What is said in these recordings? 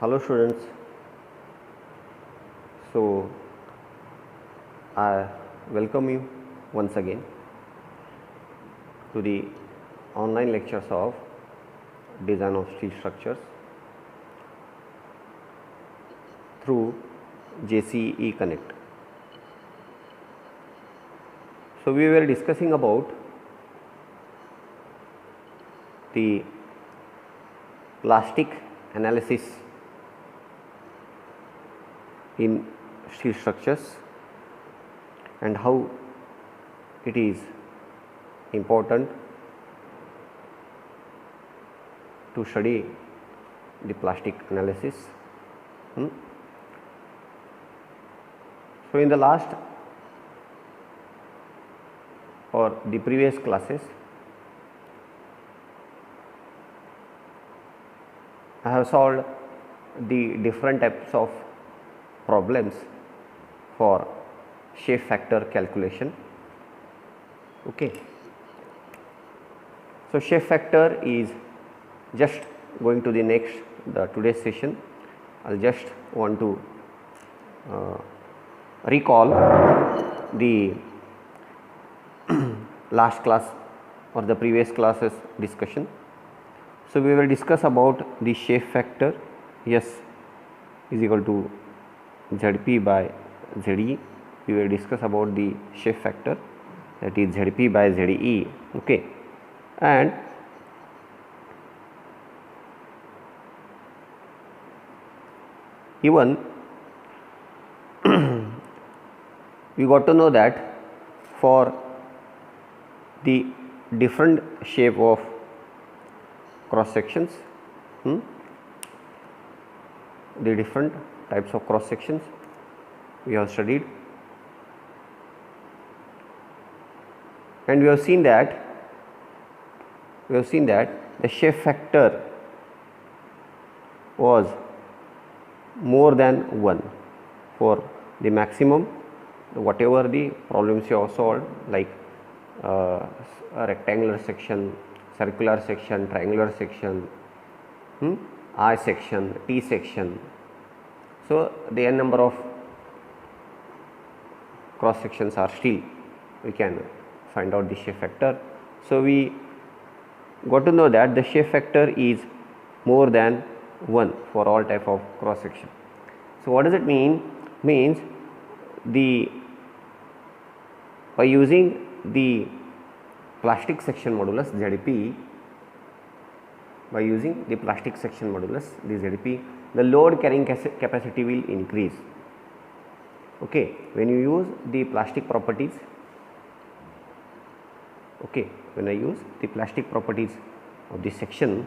Hello students, so I welcome you once again to the online lectures of design of steel structures through JCE Connect. So we were discussing about the plastic analysis in steel structures and how it is important to study the plastic analysis. So in the last or the previous classes, I have solved the different types of problems for shape factor calculation. Okay. So shape factor is just going to the today's session. I'll just want to recall the last class or the previous classes discussion. So we will discuss about the shape factor S is equal to ZP by ZE. We will discuss about the shape factor, that is ZP by ZE. Okay, and even we got to know that for the different shape of cross sections, the different types of cross sections we have studied, and we have seen that the shape factor was more than 1 for the maximum whatever the problems you have solved, like a rectangular section, circular section, triangular section, I section, T section. So the n number of cross sections are still we can find out the shape factor. So we got to know that the shape factor is more than 1 for all type of cross section. So what does it mean? Means by using the plastic section modulus ZP, by using the plastic section modulus the ZP, the load carrying capacity will increase. Okay, when you use the plastic properties, okay, when I use the plastic properties of the section,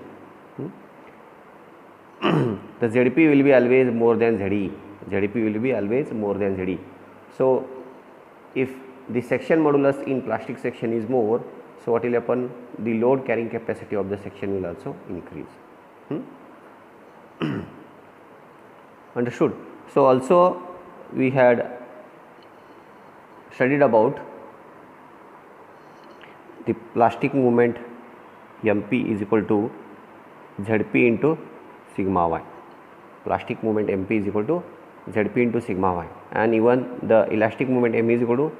the ZP will be always more than ZE. ZP will be always more than ZE. So if the section modulus in plastic section is more, so what will happen? The load carrying capacity of the section will also increase. Understood? So also we had studied about the plastic movement MP is equal to ZP into sigma y. Plastic movement MP is equal to ZP into sigma y, and even the elastic movement M is equal to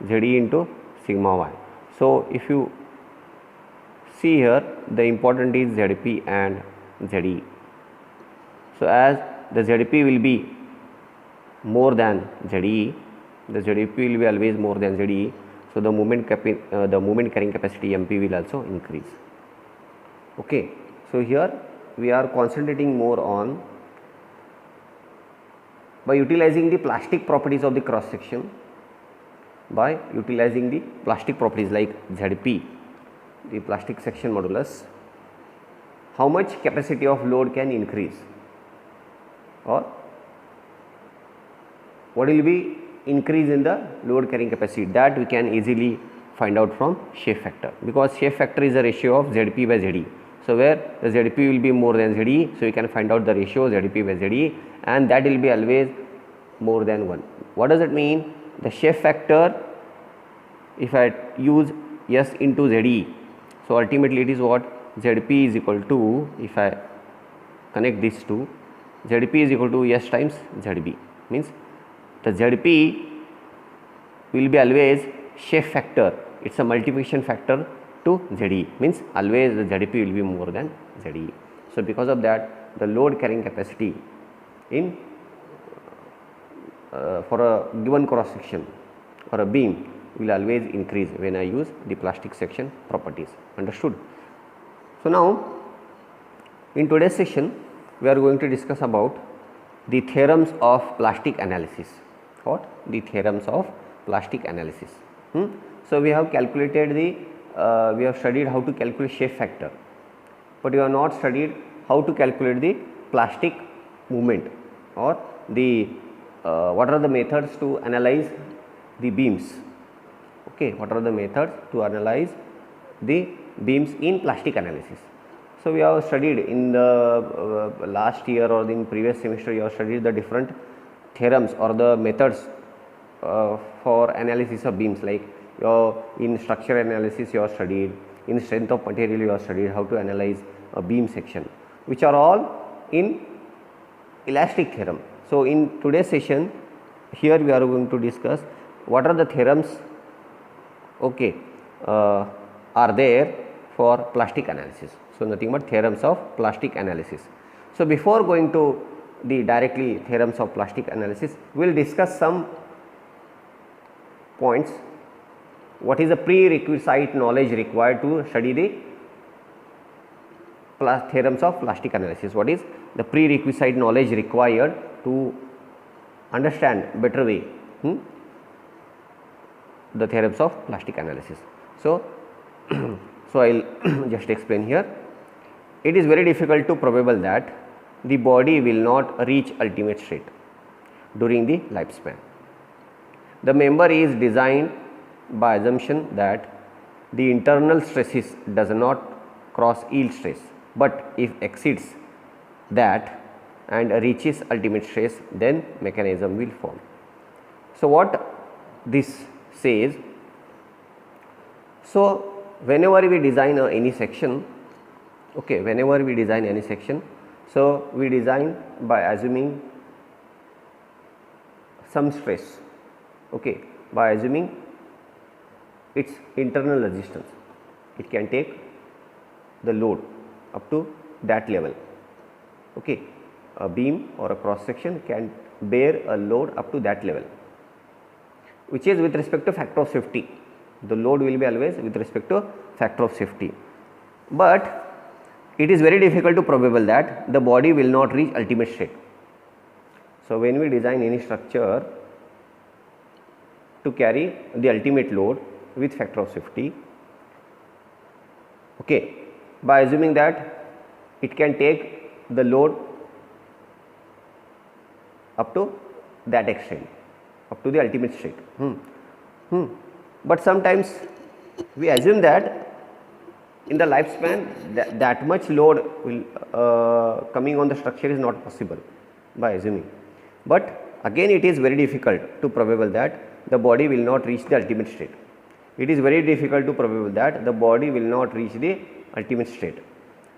ZE into sigma y. So if you see here, the important is ZP and ZE. So as the ZP will be more than ZE, the ZP will be always more than ZE. So the movement carrying capacity MP will also increase. Okay. So here we are concentrating more on by utilizing the plastic properties of the cross section, by utilizing the plastic properties like ZP, the plastic section modulus, how much capacity of load can increase, or what will be increase in the load carrying capacity, that we can easily find out from shape factor, because shape factor is a ratio of ZP by ZE. So where the ZP will be more than ZE, so you can find out the ratio ZP by ZE, and that will be always more than 1. What does it mean? The shape factor, if I use S into ZE, so ultimately it is what? ZP is equal to, if I connect these two, Zp is equal to S times Zb, means the Zp will be always shape factor, it is a multiplication factor to Ze, means always the Zp will be more than Ze. So because of that, the load carrying capacity in for a given cross section or a beam will always increase when I use the plastic section properties. Understood? So now in today's session we are going to discuss about the theorems of plastic analysis. What? The theorems of plastic analysis. So we have calculated the we have studied how to calculate shape factor, but we have not studied how to calculate the plastic movement or the what are the methods to analyze the beams. Okay, what are the methods to analyze the beams in plastic analysis? So we have studied in the last year or in previous semester, you have studied the different theorems or the methods for analysis of beams, like in structural analysis you have studied, in strength of material you have studied how to analyze a beam section, which are all in elastic theorem. So in today's session here we are going to discuss what are the theorems, okay, are there for plastic analysis. So nothing but theorems of plastic analysis. So before going to the directly theorems of plastic analysis, we will discuss some points. What is the prerequisite knowledge required to study the theorems of plastic analysis? What is the prerequisite knowledge required to understand better way the theorems of plastic analysis? So so I will just explain here. It is very difficult to probable that the body will not reach ultimate state during the lifespan. The member is designed by assumption that the internal stresses does not cross yield stress, but if exceeds that and reaches ultimate stress, then mechanism will form. So what this says, so whenever we design any section, okay, whenever we design any section, so we design by assuming some stress, okay, by assuming its internal resistance, it can take the load up to that level, okay, a beam or a cross section can bear a load up to that level, which is with respect to factor of safety. The load will be always with respect to factor of safety, but it is very difficult to probable that the body will not reach ultimate state. So when we design any structure to carry the ultimate load with factor of safety, okay, by assuming that it can take the load up to that extent, up to the ultimate state. But sometimes we assume that in the lifespan that much load will coming on the structure is not possible by assuming, but again it is very difficult to probable that the body will not reach the ultimate state. It is very difficult to probable that the body will not reach the ultimate state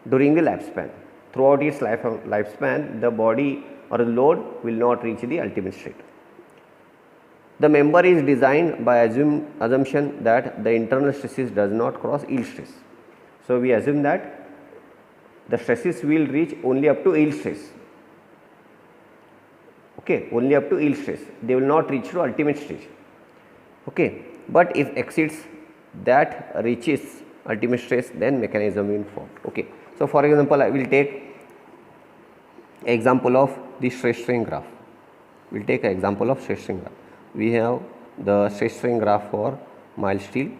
during the lifespan. Throughout its lifespan, the body or the load will not reach the ultimate state. The member is designed by assumption that the internal stresses does not cross yield stress. So we assume that the stresses will reach only up to yield stress, okay, only up to yield stress, they will not reach to ultimate stage, okay, but if exceeds that reaches ultimate stress, then mechanism will form, okay. So for example, I will take example of the stress strain graph. We will take an example of stress strain graph. We have the stress strain graph for mild steel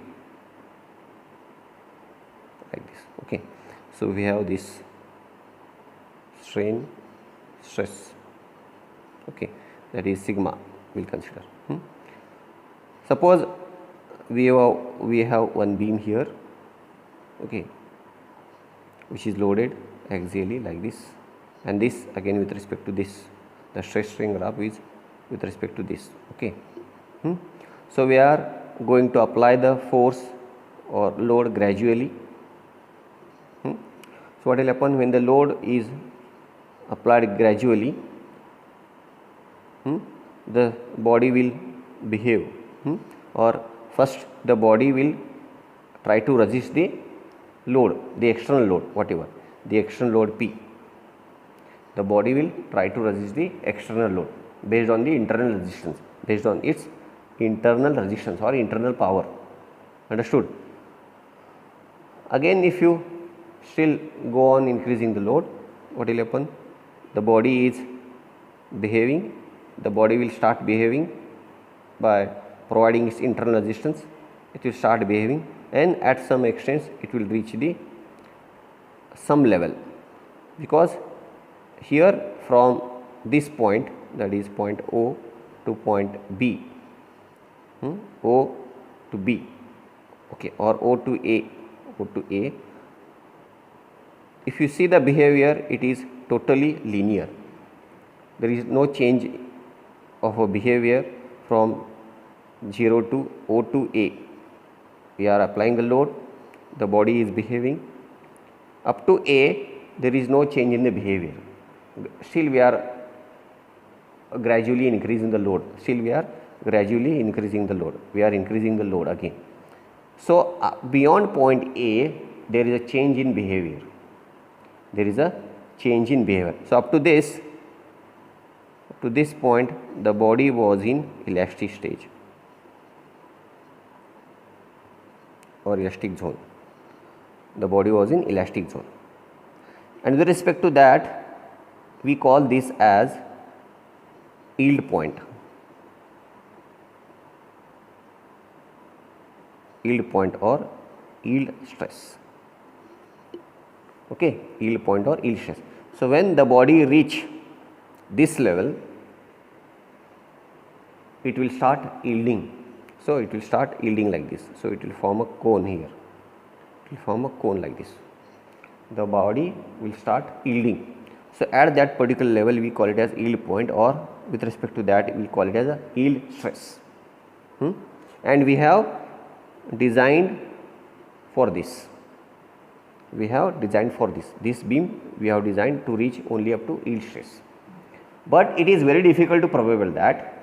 like this, okay. So we have this strain stress, okay, that is sigma we will consider. Suppose we have one beam here, okay, which is loaded axially like this, and this again with respect to this, the stress strain graph is with respect to this, okay. So we are going to apply the force or load gradually. So what will happen when the load is applied gradually, the body will behave, or first the body will try to resist the load, the external load, whatever the external load P. The body will try to resist the external load based on the internal resistance, based on its internal resistance or internal power. Understood? Again, if you still go on increasing the load, what will happen? The body is behaving, the body will start behaving by providing its internal resistance. It will start behaving, and at some extent it will reach the some level, because here from this point, that is point O to point B, O to B, okay, or O to A, if you see the behavior, it is totally linear. There is no change of a behavior from 0 to O to A. We are applying the load, the body is behaving. Up to A, there is no change in the behavior. Still we are gradually increasing the load. We are increasing the load again. So beyond point A, there is a change in behavior. So up to this point, the body was in elastic stage or elastic zone. The body was in elastic zone, and with respect to that, we call this as yield point. Or yield stress. Okay, yield point or yield stress. So when the body reach this level, it will start yielding. So it will start yielding like this. So it will form a cone here. It will form a cone like this. The body will start yielding. So at that particular level, we call it as yield point, or with respect to that, we call it as a yield stress. And we have designed for this. This beam we have designed to reach only up to yield stress. But it is very difficult to probable that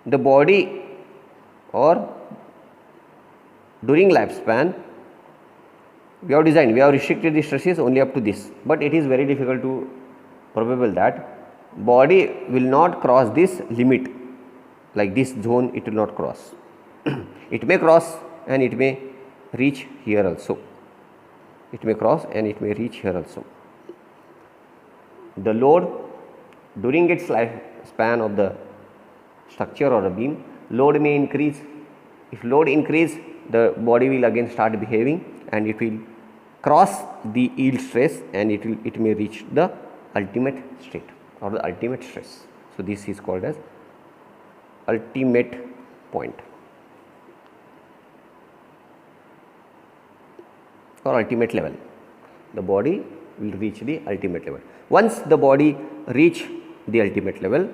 the body, or during lifespan, we have restricted the stresses only up to this, but it is very difficult to probable that body will not cross this limit, like this zone it will not cross. It may cross and it may reach here also. The load during its lifespan of the structure or a beam, load may increase. If load increase, the body will again start behaving and it will cross the yield stress, and it may reach the ultimate state or the ultimate stress. So this is called as ultimate point or ultimate level. The body will reach the ultimate level. Once the body reach the ultimate level,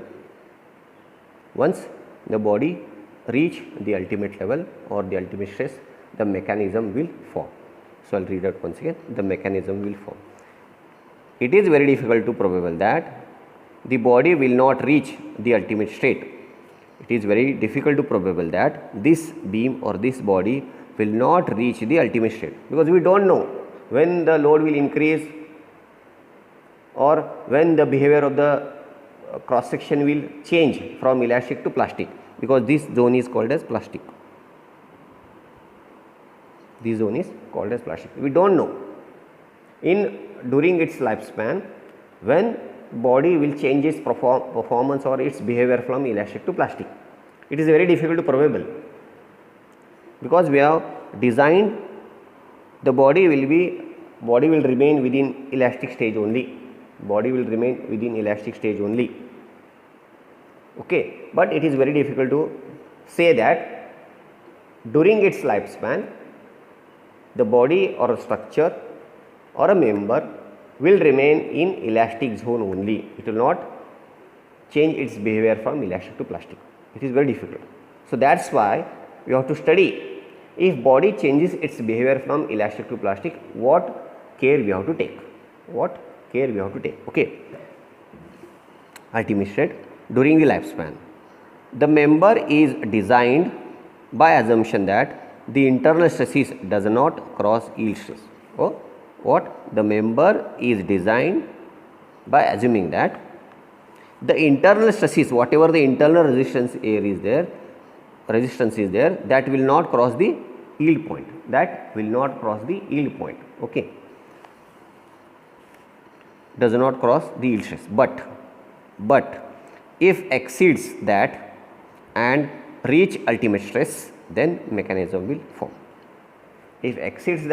or the ultimate stress, the mechanism will form. So I will read out once again, the mechanism will form. It is very difficult to probable that the body will not reach the ultimate state. It is very difficult to probable that this beam or this body will not reach the ultimate state, because we don't know when the load will increase or when the behavior of the cross section will change from elastic to plastic, because this zone is called as plastic. We don't know during its lifespan when body will change its performance or its behavior from elastic to plastic. It is very difficult to probable, because we have designed the body will remain within elastic stage only. Okay, but it is very difficult to say that during its lifespan the body or a structure or a member will remain in elastic zone only. It will not change its behavior from elastic to plastic. It is very difficult. So that's why we have to study if body changes its behavior from elastic to plastic, what care we have to take. care we have to take. Okay. Ultimate state during the lifespan. The member is designed by assumption that the internal stresses does not cross yield stress. Oh, what? The member is designed by assuming that the internal stresses, whatever the internal resistance is there, that will not cross the yield point. That will not cross the yield point. Okay. Does not cross the yield stress. But if exceeds that and reach ultimate stress, then mechanism will form. If exceeds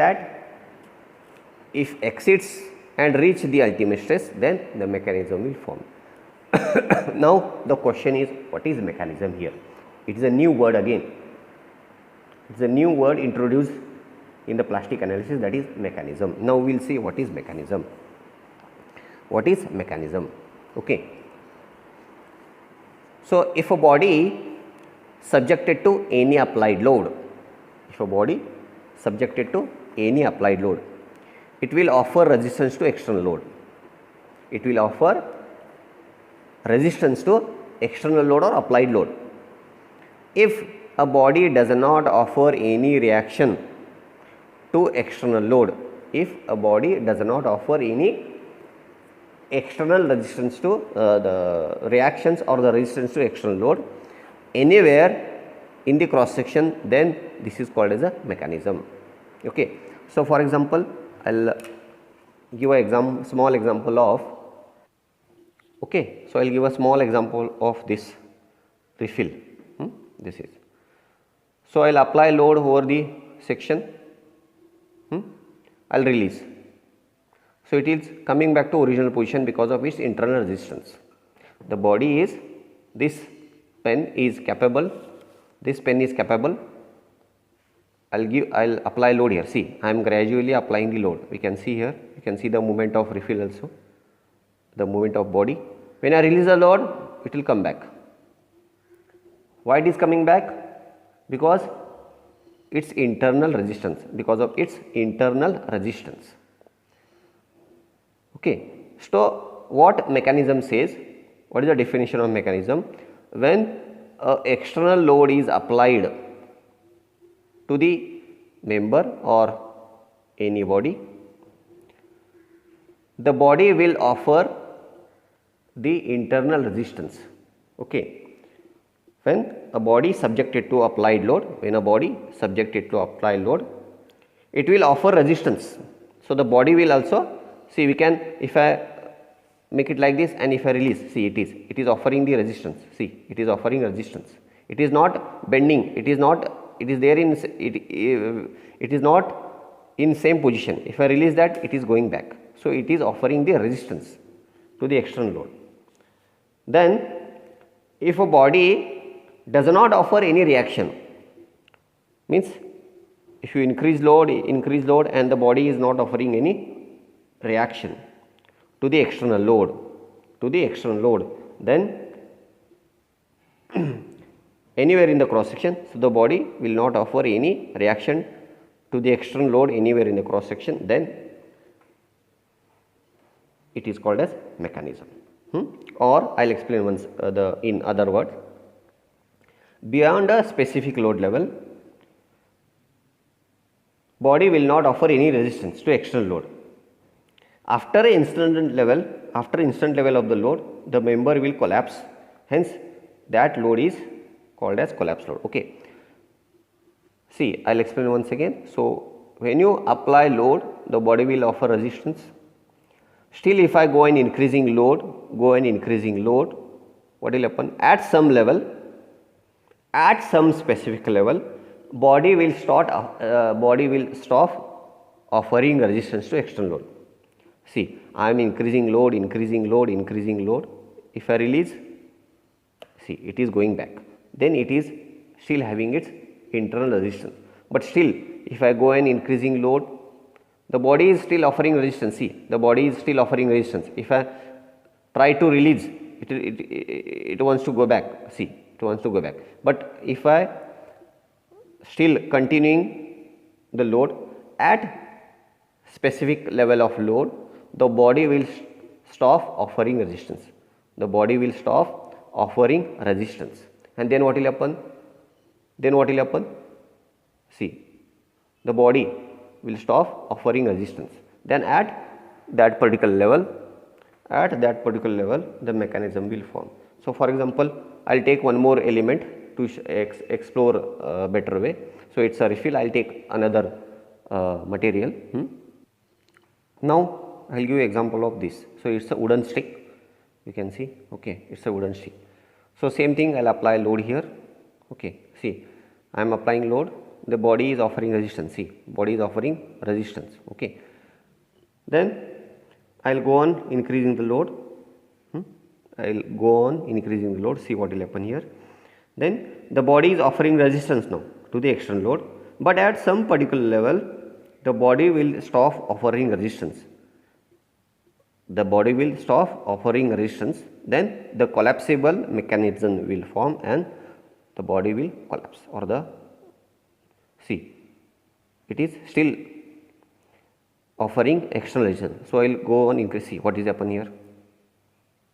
and reach the ultimate stress, then the mechanism will form. Now the question is, what is mechanism here? It is a new word again. It is a new word introduced in the plastic analysis, that is mechanism. Now we will see what is mechanism. What is mechanism? Okay. So if a body subjected to any applied load, it will offer resistance to external load. Or applied load. If a body does not offer any reaction to external load, external resistance to the reactions or the resistance to external load anywhere in the cross section, then this is called as a mechanism. Okay. So for example, I will give a small example of, okay, so I will give a small example of this refill. This is, so I will apply load over the section, I will release. So it is coming back to original position because of its internal resistance. The body is, this pen is capable, I will apply load here. See, I am gradually applying the load. We can see here, you can see the movement of refill also, the movement of body. When I release the load, it will come back. Why it is coming back? Because its internal resistance, Okay. So what mechanism says? What is the definition of mechanism? When external load is applied to the member or any body, the body will offer the internal resistance. Okay. When a body subjected to applied load, it will offer resistance. So the body will also, see, we can, if I make it like this and if I release, see, it is offering the resistance. See, it is offering resistance. It is not bending. It is there in, it is not in same position. If I release that, it is going back. So it is offering the resistance to the external load. Then if a body does not offer any reaction, means if you increase load and the body is not offering any reaction to the external load, then anywhere in the cross section, so the body will not offer any reaction to the external load anywhere in the cross section, then it is called as mechanism. Or I will explain once in other words. Beyond a specific load level, body will not offer any resistance to external load. After instant level of the load, the member will collapse. Hence, that load is called as collapse load. Okay. See, I will explain once again. So when you apply load, the body will offer resistance. Still, if I go in increasing load, what will happen? At some level, at some specific level, body will stop offering resistance to external load. See, I am increasing load. If I release, see, it is going back. Then it is still having its internal resistance. But still, if I go and increasing load, the body is still offering resistance. See, the body is still offering resistance. If I try to release, it wants to go back. See, it wants to go back. But if I still continuing the load at specific level of load, the body will stop offering resistance. The body will stop offering resistance, and then what will happen? Then what will happen? See, the body will stop offering resistance. Then at that particular level, the mechanism will form. So, for example, I will take one more element to explore a better way. So, it is a refill. I will take another material. Now, I will give you example of this. So, it is a wooden stick, you can see, okay, it is a wooden stick. So, same thing, I will apply load here, okay, see, I am applying load, the body is offering resistance, see, body is offering resistance, okay. Then I will go on increasing the load, I will go on increasing the load, see what will happen here. Then the body is offering resistance now to the external load, but at some particular level the body will stop offering resistance. The body will stop offering resistance, then the collapsible mechanism will form and the body will collapse, or the, see, it is still offering external resistance. So, I will go on increase, see what is happen here.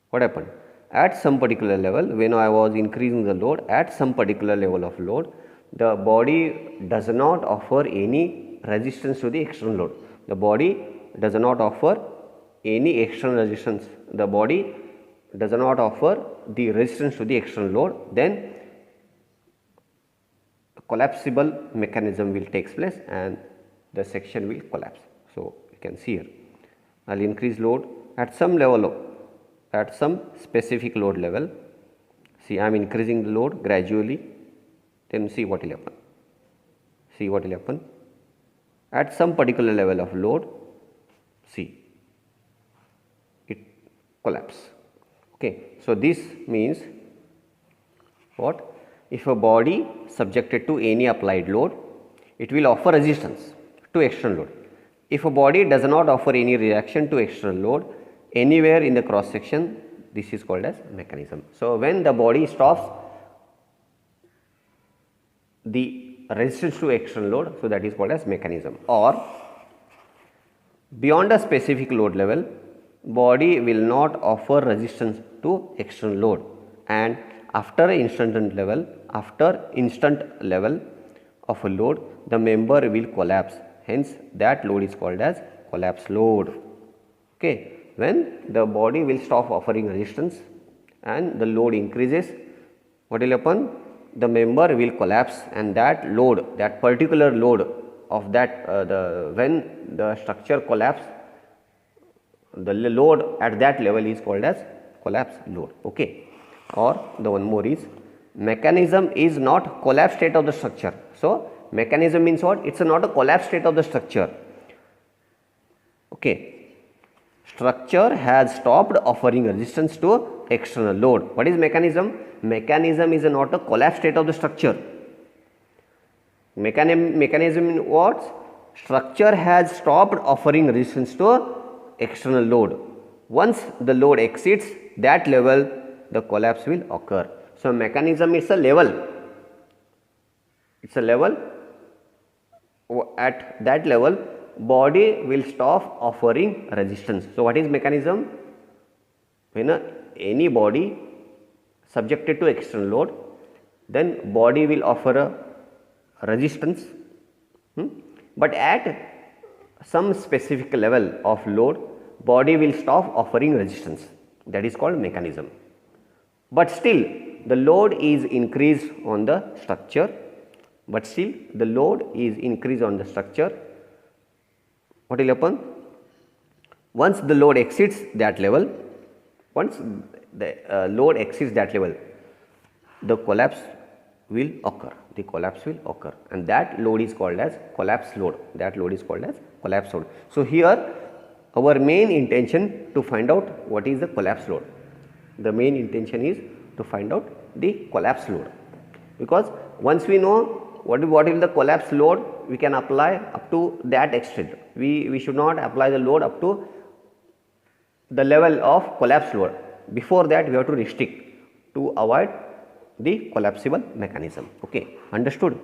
What happened? At some particular level, when I was increasing the load, at some particular level of load, the body does not offer any resistance to the external load. The body does not offer any external resistance. The body does not offer the resistance to the external load, then collapsible mechanism will take place and the section will collapse. So, you can see here, I will increase load at some level, at some specific load level, see I am increasing the load gradually, then see what will happen, see what will happen. At some particular level of load, see, it collapse, okay. So, this means what? If a body subjected to any applied load, it will offer resistance to external load. If a body does not offer any reaction to external load anywhere in the cross section, this is called as mechanism. So, when the body stops the resistance to external load, so that is called as mechanism. Or beyond a specific load level, body will not offer resistance to external load, and after instant level of a load, the member will collapse, hence that load is called as collapse load, okay. When the body will stop offering resistance and the load increases, what will happen? The member will collapse, and that load, that particular load of that when the structure collapse, the load at that level is called as collapse load, okay. Or the one more is, mechanism is not collapse state of the structure. So, mechanism means what? It is not a collapse state of the structure, okay. Structure has stopped offering resistance to external load. What is mechanism? Mechanism is not a collapse state of the structure. Mechanism in what? Structure has stopped offering resistance to external load. Once the load exceeds that level, the collapse will occur. So, mechanism is a level, it is a level, at that level body will stop offering resistance. So, what is mechanism? When any body subjected to external load, then body will offer a resistance, but at some specific level of load, body will stop offering resistance, that is called mechanism. But still the load is increased on the structure, what will happen? Once the load exceeds that level, the collapse will occur, and that load is called as collapse load, So, here our main intention to find out what is the collapse load. The main intention is to find out the collapse load, because once we know what is the collapse load, we can apply up to that extent. We should not apply the load up to the level of collapse load. Before that, we have to restrict to avoid the collapsible mechanism, okay. Understood?